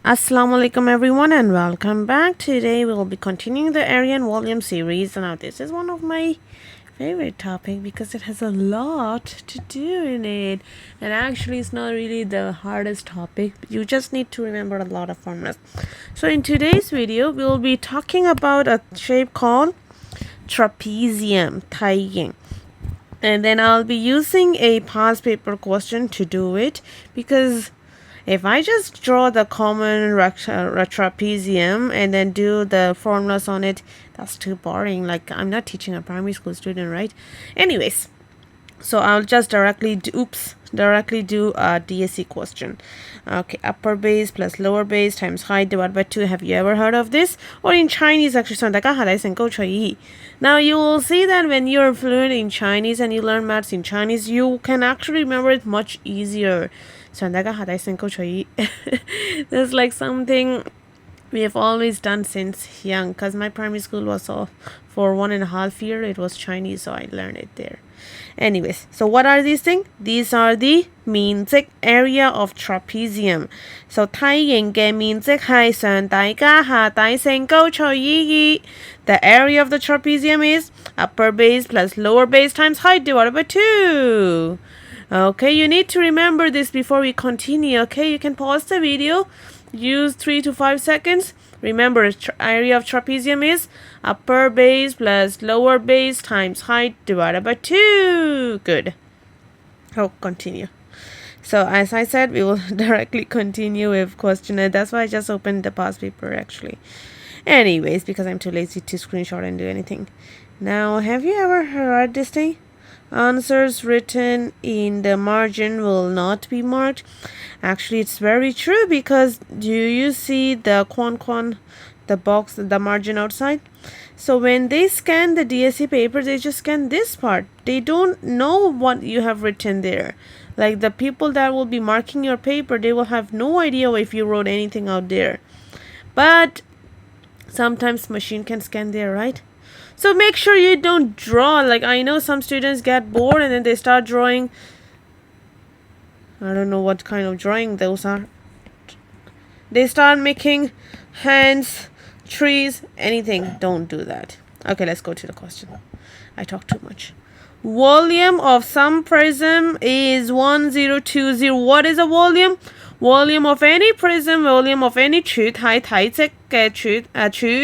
Assalamu alaikum everyone and welcome back. Today we will be continuing the area and volume series. Now this is one of my favorite topic because it has a lot to do in it, and actually it's not really the hardest topic. You just need to remember a lot of formulas. So in today's video we will be talking about a shape called trapezium tying. And then I'll be using a past paper question to do it, because if I just draw the common trapezium and then do the formulas on it, that's too boring. Like, I'm not teaching a primary school student, right? Anyways, so I'll just directly do a DSE question. Okay, upper base plus lower base times height divided by 2. Have you ever heard of this? Or in Chinese, actually, now you will see that when you're fluent in Chinese and you learn maths in Chinese, you can actually remember it much easier. That's like something we have always done since young, because my primary school was all for 1.5 years. It was Chinese, so I learned it there. Anyways, so what are these things? These are the 面積 area of trapezium. So 梯形嘅面積係上底加下底乘高除以2. The area of the trapezium is upper base plus lower base times height divided by 2. Okay, you need to remember this before we continue. Okay, you can pause the video, use 3 to 5 seconds. Remember, area of trapezium is upper base plus lower base times height divided by 2. Good. Oh, continue. So as I said, we will directly continue with question. That's why I just opened the past paper actually. Anyways, because I'm too lazy to screenshot and do anything. Now, have you ever heard this thing? Answers written in the margin will not be marked. Actually, it's very true, because do you see the the box, the margin outside? So when they scan the DSE paper, they just scan this part. They don't know what you have written there. Like, the people that will be marking your paper, they will have no idea if you wrote anything out there. But sometimes machine can scan there, right? So make sure you don't draw. Like, I know some students get bored and then they start drawing. I don't know what kind of drawing those are. They start making hands, trees, anything. Don't do that. Okay, let's go to the question. I talk too much. Volume of some prism is 1020. What is a volume? Volume of any prism, volume of any 柱體體積嘅柱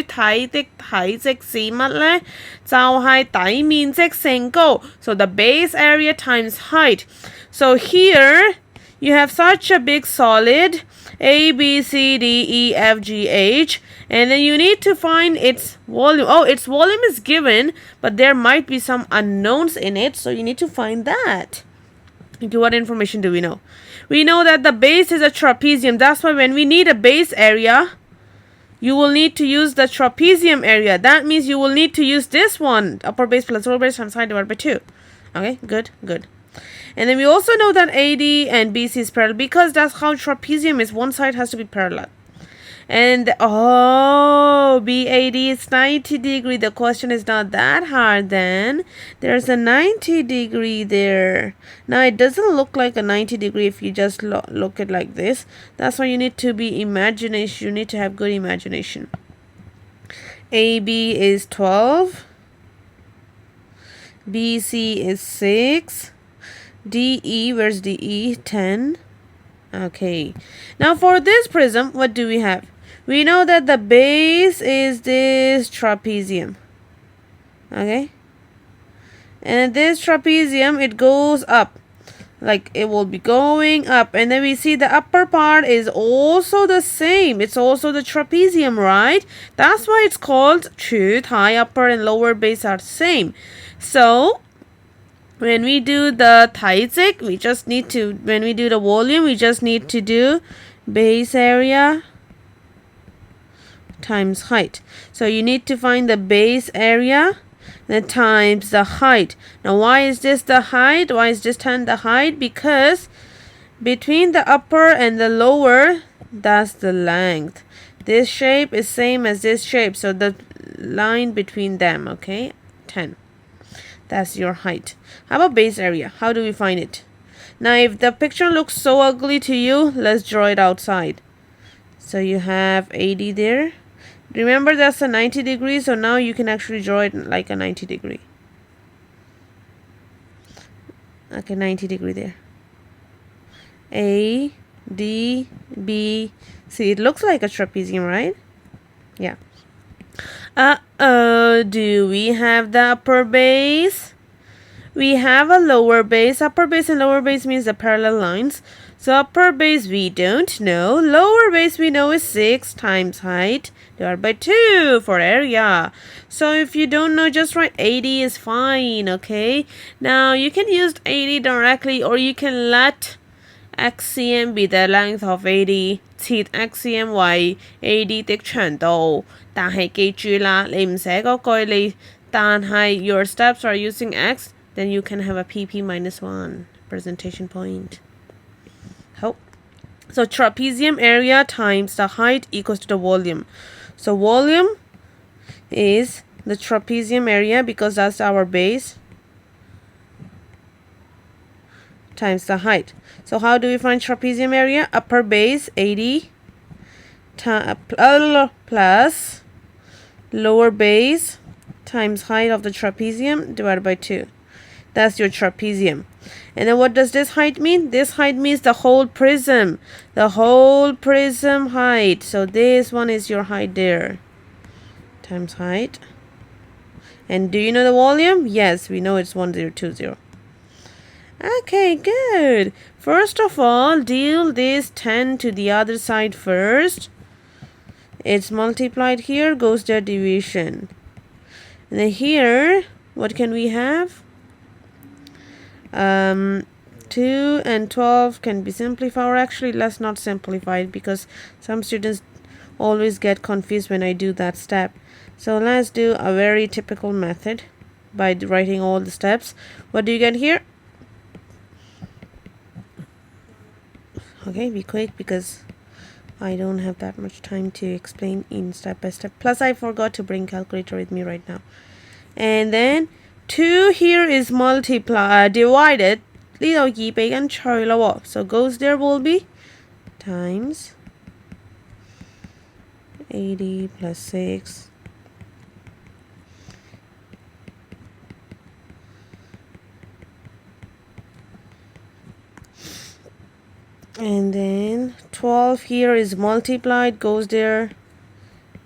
體的體積是乜呢？就係底面積乘高。So the base area times height. So here you have such a big solid, A, B, C, D, E, F, G, H, and then you need to find its volume. Oh, its volume is given, but there might be some unknowns in it, so you need to find that. Okay, what information do we know? We know that the base is a trapezium. That's why when we need a base area, you will need to use the trapezium area. That means you will need to use this one, upper base plus lower base times height divided by 2. Okay, good. And then we also know that AD and BC is parallel, because that's how trapezium is. One side has to be parallel. And BAD is 90 degree. The question is not that hard then. There's a 90 degree there. Now it doesn't look like a 90 degree if you just look at like this. That's why you need to be imagination. You need to have good imagination. AB is 12. BC is 6. DE, where's DE? 10. Okay. Now for this prism, what do we have? We know that the base is this trapezium. Okay. And this trapezium, it goes up. Like, it will be going up. And then we see the upper part is also the same. It's also the trapezium, right? That's why it's called 柱體. Upper and lower base are the same. So when we do the 體積, we just need to, when we do the volume, we just need to do base area times height. So you need to find the base area, then times the height. Now why is this the height? Why is this 10 the height? Because between the upper and the lower, that's the length. This shape is same as this shape, so the line between them, okay? 10. That's your height. How about base area? How do we find it? Now if the picture looks so ugly to you, let's draw it outside. So you have AD there. Remember that's a 90 degrees, so now you can actually draw it like a 90 degree. Okay, 90 degree there. A, D, B, C. It looks like a trapezium, right? Yeah. Do we have the upper base? We have a lower base. Upper base and lower base means the parallel lines. So upper base we don't know. Lower base we know is 6 times height divided by 2 for area. So if you don't know, just write 80 is fine, okay? Now you can use 80 directly, or you can let XCM be the length of 80， 設 XCM 為 AD 的長度。但係記住啦，你唔寫嗰句你，但係 your steps are using X, then you can have a PP minus 1 presentation point. 好 So trapezium area times the height equals to the volume. So volume is the trapezium area because that's our base times the height. So how do we find trapezium area? Upper base 80 plus lower base times height of the trapezium divided by 2. That's your trapezium. And then what does this height mean? This height means the whole prism. The whole prism height. So this one is your height there. Times height. And do you know the volume? Yes, we know it's 1020. Okay, good. First of all, deal this 10 to the other side first. It's multiplied here, goes their division. And then here, what can we have? 2 and 12 can be simplified, or actually let's not simplify it because some students always get confused when I do that step. So let's do a very typical method by writing all the steps. What do you get here? Okay, be quick because I don't have that much time to explain in step by step. Plus I forgot to bring calculator with me right now. And then 2 here is divided. So goes there will be times 80 plus 6. And then 12 here is multiplied, goes there,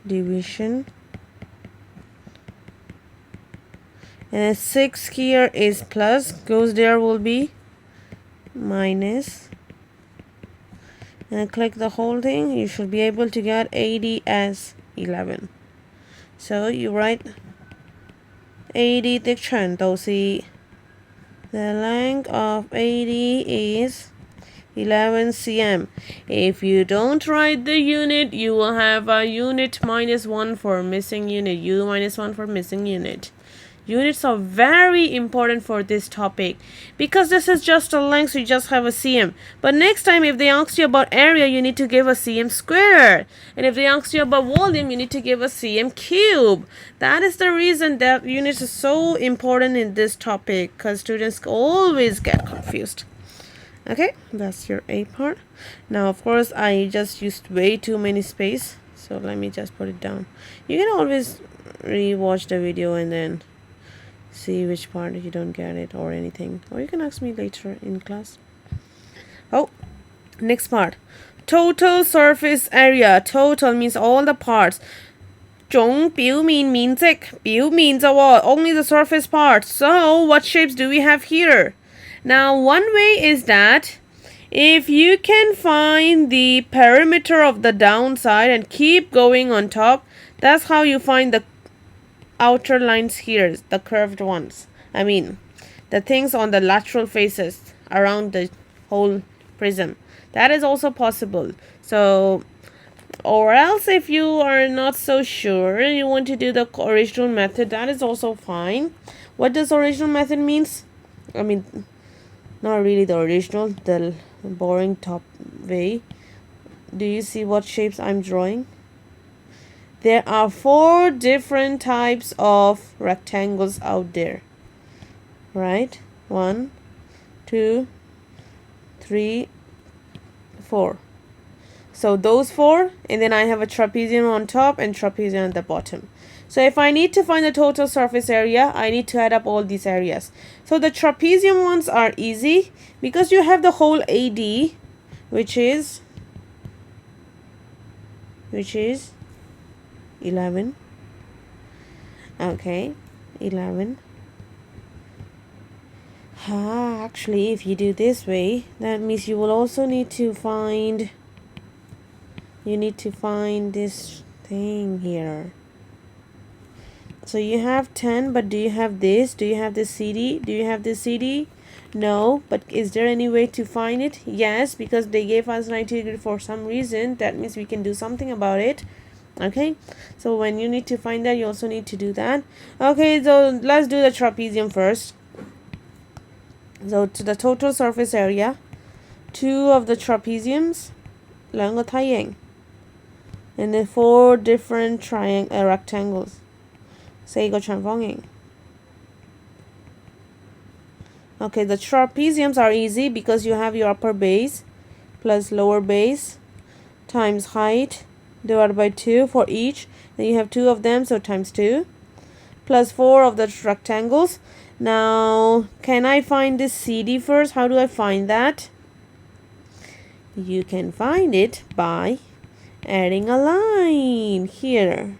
division. And then 6 here is plus, goes there will be minus. And click the whole thing, you should be able to get 80 as 11. So you write 80 的長度是 the length of 80 is 11 cm. If you don't write the unit, you will have a unit minus 1 for missing unit, U minus 1 for missing unit. Units are very important for this topic because this is just a length, so you just have a cm. But next time if they ask you about area, you need to give a cm square. And if they ask you about volume, you need to give a cm cube. That is the reason that units is so important in this topic, because students always get confused. Okay, that's your A part. Now of course I just used way too many space, so let me just put it down. You can always re-watch the video and then see which part you don't get it or anything, or you can ask me later in class. Oh, next part, total surface area. Total means all the parts. 總表面面積，表面就喎 only the surface part. So what shapes do we have here? Now one way is that if you can find the perimeter of the downside and keep going on top, that's how you find the outer lines here, the curved ones. I mean, the things on the lateral faces around the whole prism. That is also possible. So, or else if you are not so sure, you want to do the original method, that is also fine. What does original method means? I mean, not really the original, the boring top way. Do you see what shapes I'm drawing? There are 4 different types of rectangles out there, right? 1, 2, 3, 4. So those four, and then I have a trapezium on top and trapezium at the bottom. So if I need to find the total surface area, I need to add up all these areas. So the trapezium ones are easy because you have the whole AD, which is 11. Okay, 11. Actually, if you do this way, that means you will also need to find this thing here. So you have 10, but do you have this? Do you have this CD? Do you have this CD? No, but is there any way to find it? Yes, because they gave us 90 degrees for some reason. That means we can do something about it. Okay, so when you need to find that, you also need to do that. Okay, so let's do the trapezium first. So to the total surface area, 2 of the trapeziums, 2個梯形, and then 4 different rectangles, 4個長方形. Okay, the trapeziums are easy because you have your upper base plus lower base times height divided by 2 for each. Then you have 2 of them, so times 2 plus 4 of the rectangles. Now, can I find this CD first? How do I find that? You can find it by adding a line here.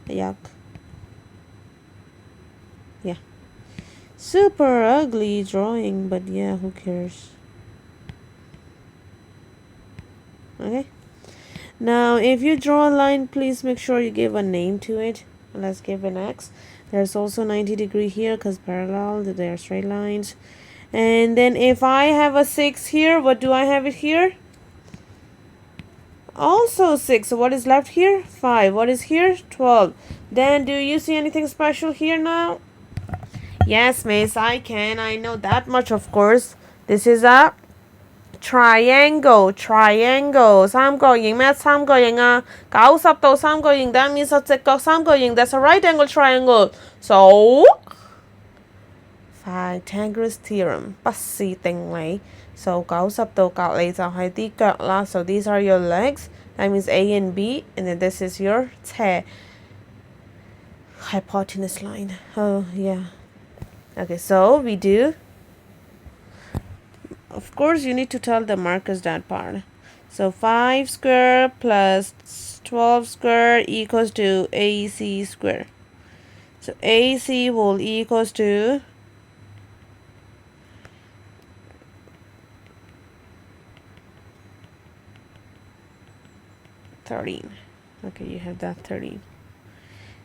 Yuck. Yeah. Super ugly drawing, but yeah, who cares? Okay. Now, if you draw a line, please make sure you give a name to it. Let's give an X. There's also 90 degree here because parallel, they are straight lines. And then if I have a 6 here, what do I have it here? Also 6. So what is left here? 5. What is here? 12. Then do you see anything special here now? Yes, miss, I can. I know that much, of course. This is a triangle. 三角形咩？三角形啊，90度三角形 that means 直角三角形 that's a right angle triangle. So Pythagoras theorem 不是定理 so 90度隔離就係啲腳啦 so these are your legs that means A and B and then this is your 斜 hypotenuse line. Oh yeah. Okay, so we do. Of course, you need to tell the markers that part. So 5 square plus 12 square equals to AC square. So AC will equals to 13. Okay, you have that 13.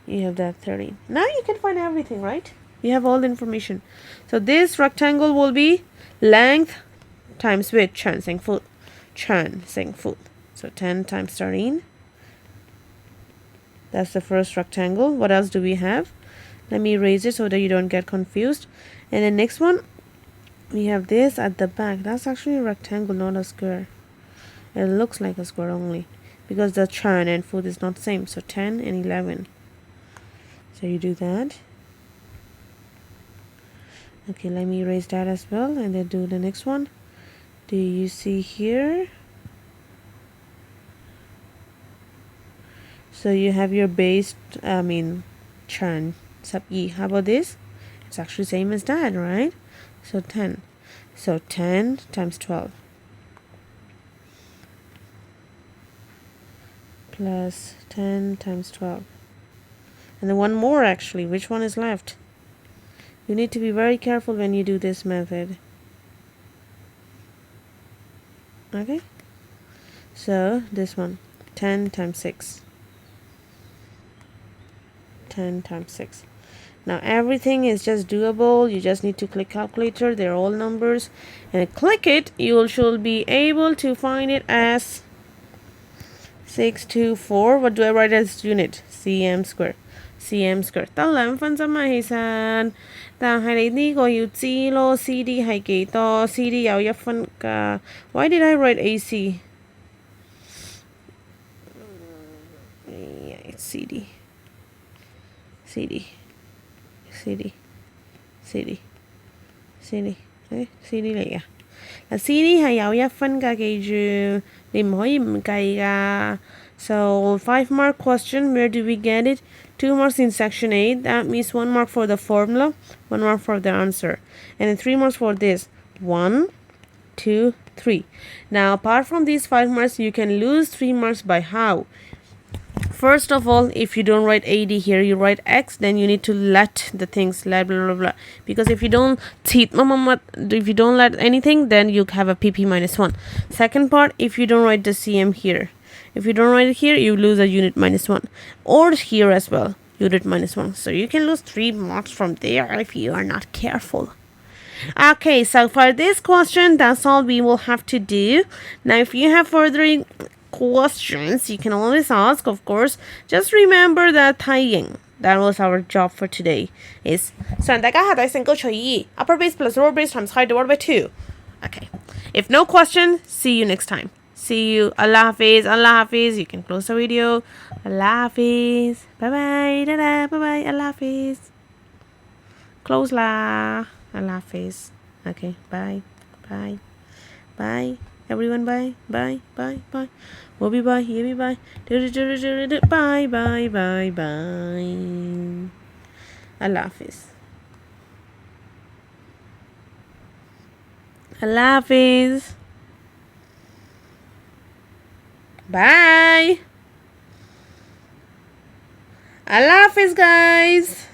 You have that 13. Now you can find everything, right? You have all the information. So this rectangle will be length times width, 乘乘闊 So 10 times 13. That's the first rectangle. What else do we have? Let me erase it so that you don't get confused. And the next one, we have this at the back. That's actually a rectangle, not a square. It looks like a square only because the churn and foot is not the same. So 10 and 11. So you do that. Okay, let me erase that as well and then do the next one. Do you see here? So you have your base, churn sub E. How about this? It's actually same as that, right? So 10. So 10 times 12 plus 10 times 12. And then one more actually. Which one is left? You need to be very careful when you do this method. Okay? So this one. 10 times 6. 10 times 6. Now everything is just doable. You just need to click calculator. They're all numbers. And click it. You should be able to find it as 624. What do I write as unit? cm square. cm square 得2分啫嘛，其實，但係你呢個要知咯，CD 係幾多 ？CD 有1分㗎。Why did I write AC? Yeah, it's CD. CD. CD. CD. CD. CD 嚟嘅。là C呢係有1分㗎，記住你唔可以唔計㗎。So 5-mark question, where do we get it? 2 marks in section 8. That means 1 mark for the formula, 1 mark for the answer, and then 3 marks for this. 1, 2, 3. Now apart from these 5 marks, you can lose 3 marks by how? First of all, if you don't write AD here, you write X, then you need to let the things let blah blah blah. Because if you don't let anything, then you have a PP -1. Second part, if you don't write the CM here. If you don't write it here, you lose a unit -1. Or here as well, unit -1. So you can lose 3 marks from there if you are not careful. Okay, so for this question, that's all we will have to do. Now, if you have further questions, you can always ask, of course. Just remember that tying. That was our job for today. Is 上大家下底乘高除以 upper base plus lower base times height divided by 2. Okay. If no question, see you next time. See you. Allah Hafiz. Allah Hafiz. You can close the video. Allah Hafiz. Bye bye. Bye bye. Allah Hafiz. Close la. Allah Hafiz. Okay. Bye. Bye. Bye. Everyone, bye. Bye. Bye. Bye. We'll be bye. You be bye. Bye. Bye. Bye. Bye. Allah Hafiz. Allah Hafiz. Bye. Allah Hafiz, guys.